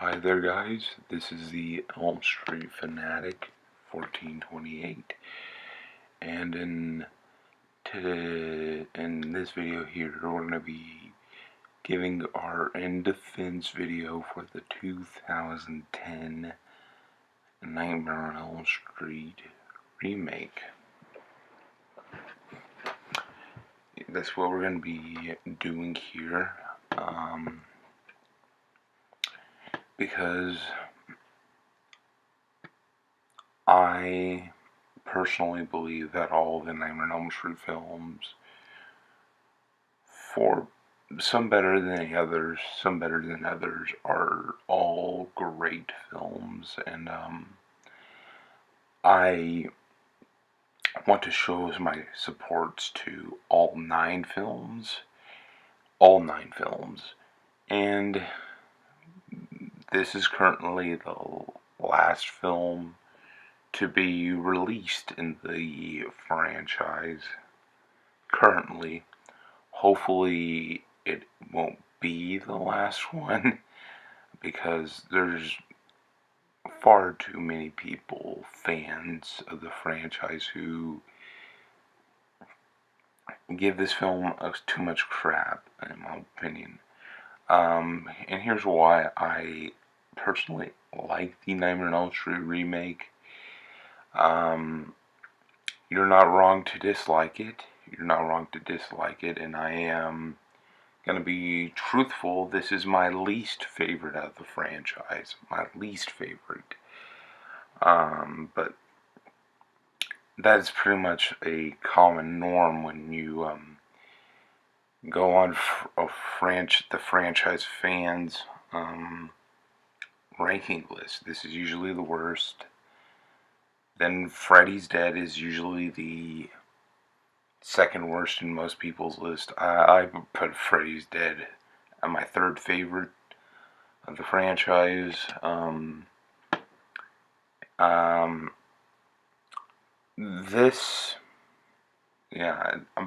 Hi there, guys. This is the Elm Street Fanatic 1428, and in this video here, we're going to be giving our in defense video for the 2010 Nightmare on Elm Street remake. That's what we're going to be doing here, because I personally believe that all the Nightmare on Elm Street films, for some better than others, are all great films, and I want to show my supports to all nine films, and this is currently the last film to be released in the franchise. Currently, hopefully it won't be the last one, because there's far too many people, fans of the franchise, who give this film too much crap, in my opinion. And here's why I personally like the Nightmare on Elm Street remake. You're not wrong to dislike it. And I am gonna be truthful. This is my least favorite of the franchise. My least favorite. But that's pretty much a common norm when you go on the franchise fans ranking list. This is usually the worst. Then Freddy's Dead is usually the second worst in most people's list. I put Freddy's Dead at my third favorite of the franchise.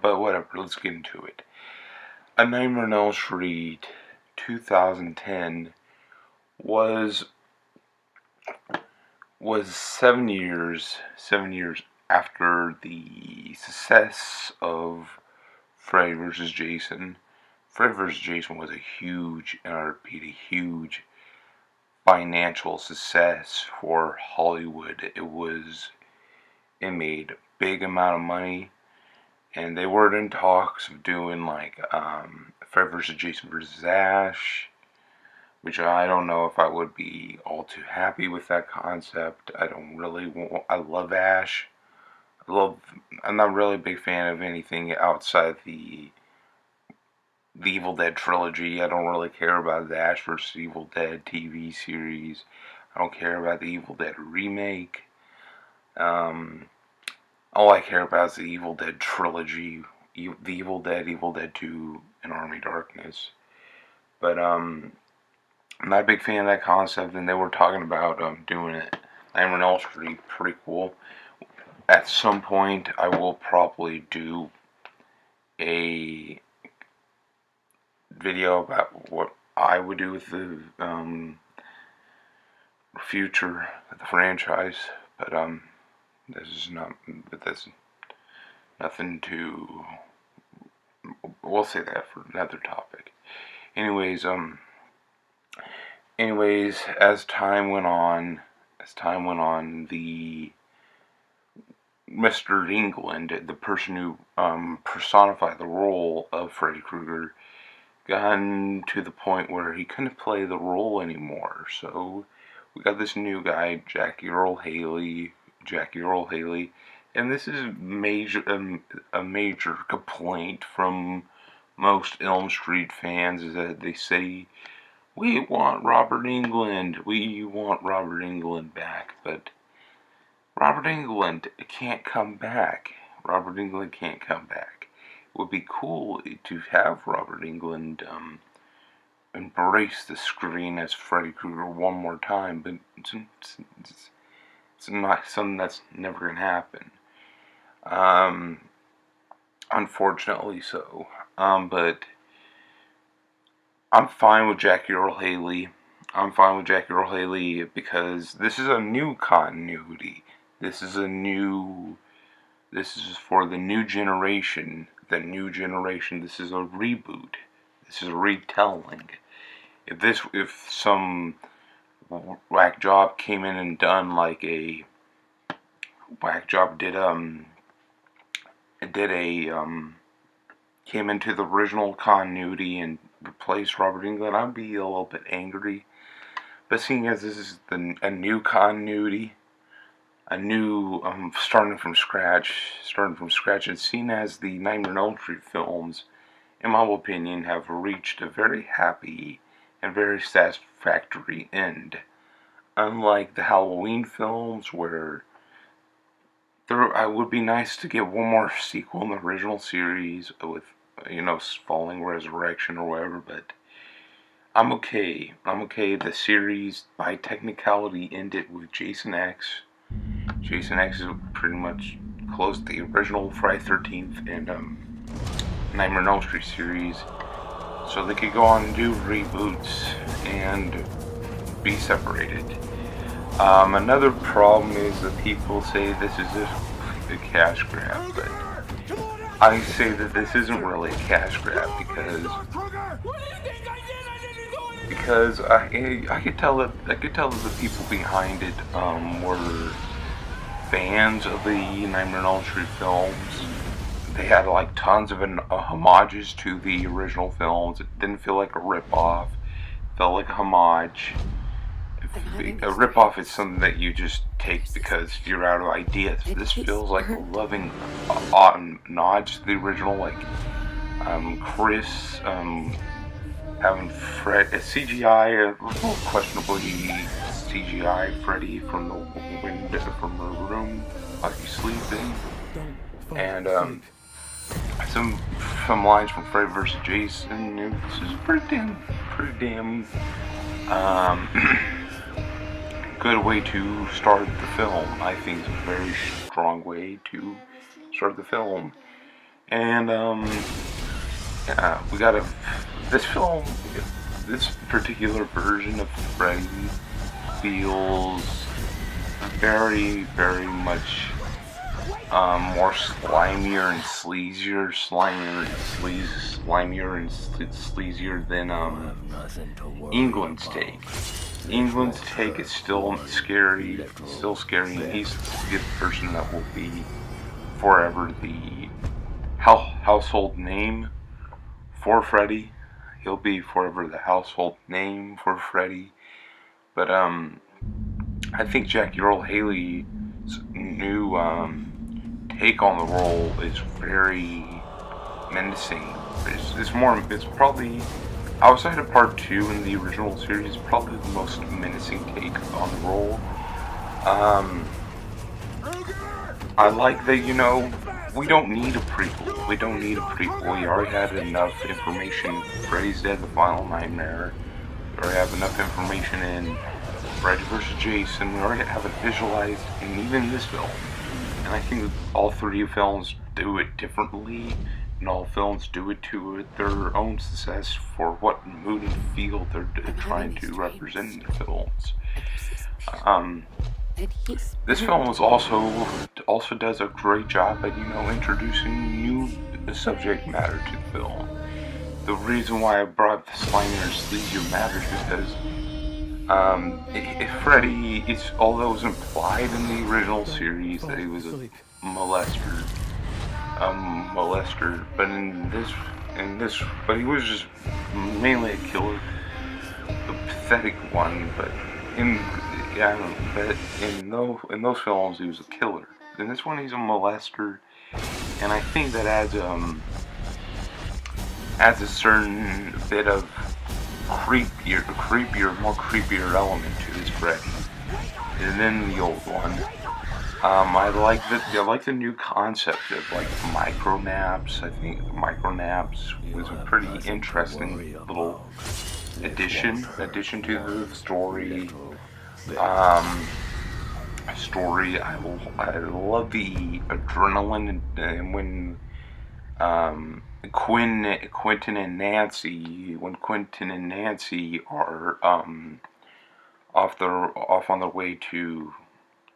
But whatever, let's get into it. A Nightmare on Elm Street 2010 was 7 years after the success of Freddy vs. Jason. Freddy vs. Jason was a huge financial success for Hollywood. It made a big amount of money, and they were in talks of doing like Freddy vs. Jason vs. Ash, which I don't know if I would be all too happy with that concept. I love Ash. I'm not really a big fan of anything outside the Evil Dead trilogy. I don't really care about the Ash vs. Evil Dead TV series. I don't care about the Evil Dead remake. All I care about is the Evil Dead trilogy, the Evil Dead 2, and Army Darkness. But I'm not a big fan of that concept, and they were talking about doing it. Nightmare on Elm Street prequel. At some point, I will probably do a video about what I would do with the future of the franchise, but that's nothing to. We'll say that for another topic. Anyways, as time went on, the Mr. England, the person who personified the role of Freddy Krueger, gotten to the point where he couldn't play the role anymore. So we got this new guy, Jackie Earle Haley, and this is a major complaint from most Elm Street fans, is that they say, we want Robert Englund back, but Robert Englund can't come back. It would be cool to have Robert Englund embrace the screen as Freddy Krueger one more time, but it's not something that's never going to happen. Unfortunately so. But I'm fine with Jackie Earle Haley. I'm fine with Jackie Earle Haley because this is a new continuity. This is a new. This is for the new generation. The new generation. This is a reboot. This is a retelling. If some whack job came in and done like a whack job did a came into the original continuity and replaced Robert Englund, I'd be a little bit angry. But seeing as this is a new continuity, a new starting from scratch, and seeing as the Nightmare on Elm Street films, in my opinion, have reached a very happy and very satisfactory end. Unlike the Halloween films, where I would be nice to get one more sequel in the original series with, Falling Resurrection or whatever, but I'm okay. The series, by technicality, ended with Jason X. Jason X is pretty much close to the original Friday 13th and Nightmare on Elm Street series, so they could go on and do reboots and be separated. Another problem is that people say this is a cash grab, but I say that this isn't really a cash grab because I could tell that the people behind it were fans of the Nightmare on Elm Street films. They had like tons of homages to the original films. It didn't feel like a rip-off. It felt like a homage. A rip-off is something that you just take because you're out of ideas. This feels like a loving nod to the original, like Chris having Fred CGI, a little questionably CGI Freddy from the window from her room while he's sleeping, and some lines from Freddy vs. Jason. This is pretty damn good way to start the film. I think it's a very strong way to start the film. And we got this particular version of Freddy feels very, very much more slimier and sleazier than England's take. England's take is still scary, and he's the person that will be forever the household name for Freddy. He'll be forever the household name for Freddy. But I think Jackie Earle Haley's new take on the role is very menacing. It's probably, outside of part 2 in the original series, probably the most menacing take on the role. I like that, we don't need a prequel. We already had enough information. Freddy's Dead, The Final Nightmare. We already have enough information in Freddy vs. Jason. We already have it visualized, and even in this film. And I think that all three films do it differently, and all films do it to their own success for what mood and feel they're trying to represent in the films. This film was also does a great job at introducing new subject matter to the film. The reason why I brought up the slimier and sleazier matters because Freddy although it was implied in the original series that he was a molester, but he was just mainly a killer, the pathetic one. But in those films he was a killer. In this one he's a molester, and I think that adds a certain bit of more creepier element to this Freddy than the old one. I like the new concept of like micro naps. I think micro naps was a pretty interesting little addition to the story. I love the adrenaline and when Quentin and Nancy are off on their way to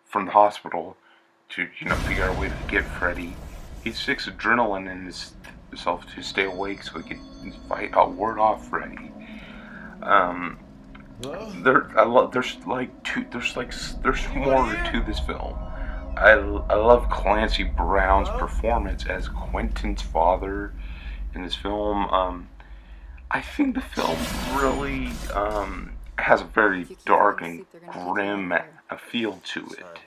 from the hospital to figure out a way to get Freddy. He sticks adrenaline in himself to stay awake so he can fight a ward off Freddy. There's more to this film. I love Clancy Brown's performance as Quentin's father in this film. I think the film really has a very dark and grim feel to it.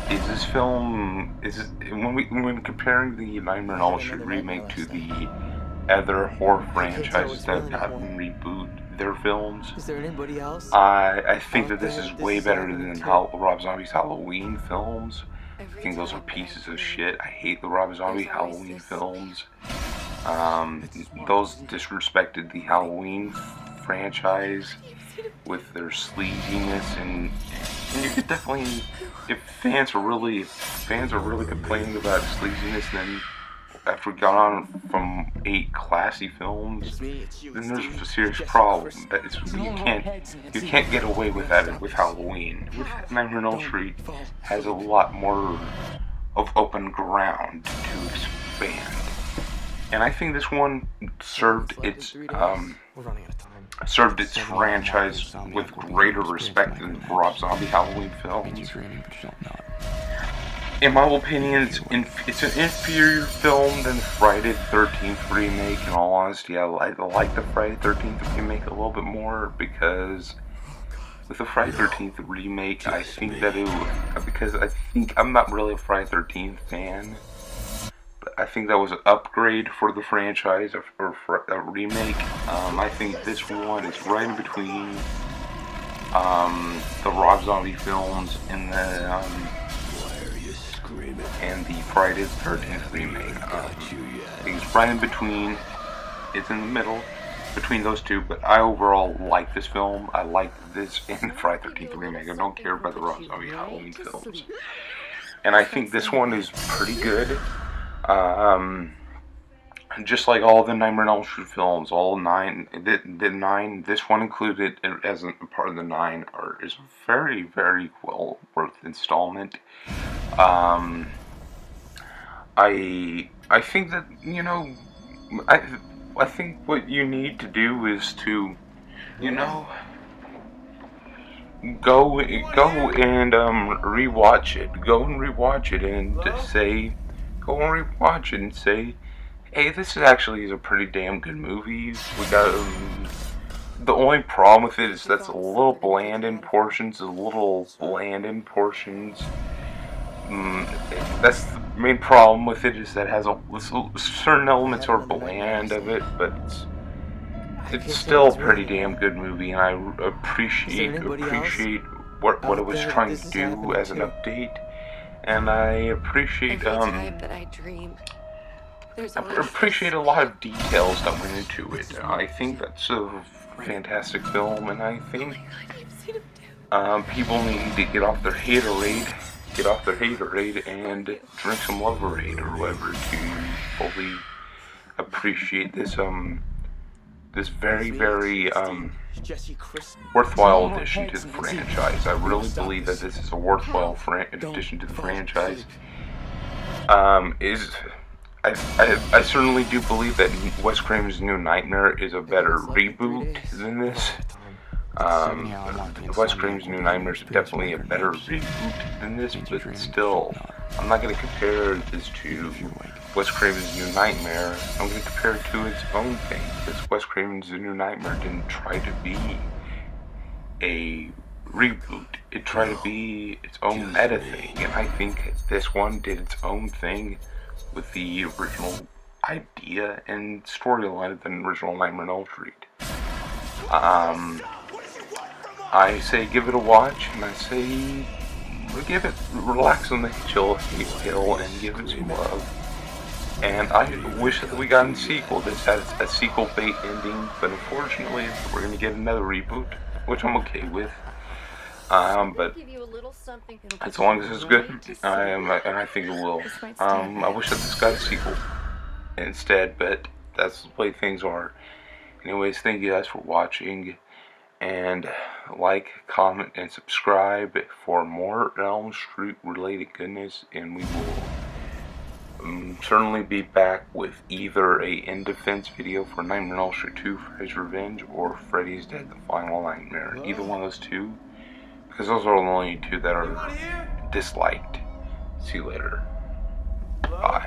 Is this film when comparing the Nightmare on Elm Street remake to the other horror franchises that have reboot their films? Is there anybody else? I think that this is way better than Rob Zombie's Halloween films. I think those are pieces of shit. I hate the Rob Zombie Halloween films. Those disrespected the Halloween franchise with their sleaziness, and you could definitely, if fans are really complaining about sleaziness, then after we got on from 8 classy films, then there's a serious problem. You can't get away with that with Halloween. With Nightmare on Elm Street has a lot more of open ground to expand, and I think this one served its franchise with greater respect than Rob Zombie Halloween films. In my opinion, it's an inferior film than the Friday the 13th remake. In all honesty, I like the Friday the 13th remake a little bit more, because with the Friday the 13th remake, I think that I'm not really a Friday the 13th fan, but I think that was an upgrade for the franchise or for a remake. I think this one is right in between the Rob Zombie films and the Friday the 13th remake. I think it's right in between. It's in the middle between those two, but I overall like this film. I like this and Friday the 13th remake. I don't care about the Rob Zombie Halloween films. And I think this one is pretty good. Just like all the Nightmare on Elm Street films, all 9, the 9, this one included as a part of the 9, is very, very well worth installment. I think that, I think what you need to do is to, go and rewatch it. Go and rewatch it and say, hey, this is a pretty damn good movie. The only problem with it is that's a little bland in portions. That's the main problem with it, is that it has certain elements are bland of it, but it's still a pretty damn good movie, and I appreciate what it was trying to do as an update, and I appreciate a lot of details that went into it. I think that's a fantastic film, and I think people need to get off their haterade and drink some Loverade or whatever to fully appreciate this very, very worthwhile addition to the franchise. I really believe that this is a worthwhile addition to the franchise. I certainly do believe that Wes Craven's New Nightmare is a better reboot than this. Wes Craven's New Nightmare is definitely a better reboot than this, but still, I'm not going to compare this to Wes Craven's New Nightmare. I'm going to compare it to its own thing, because Wes Craven's New Nightmare didn't try to be a reboot. It tried to be its own meta thing, and I think this one did its own thing with the original idea and storyline of the original Nightmare on Elm Street. I say give it a watch, and I say relax on the hill and give it some love. And I wish that we got a sequel. This has a sequel bait ending, but unfortunately we're going to get another reboot, which I'm okay with. But as long as it's good, and I think it will. I wish that this got a sequel instead, but that's the way things are. Anyways, thank you guys for watching, And like, comment, and subscribe for more Elm Street related goodness, and we will certainly be back with either a in defense video for Nightmare on Elm Street 2 Freddy's Revenge or Freddy's Dead the Final Nightmare. Either one of those two, because those are the only two that are disliked. See you later. Bye.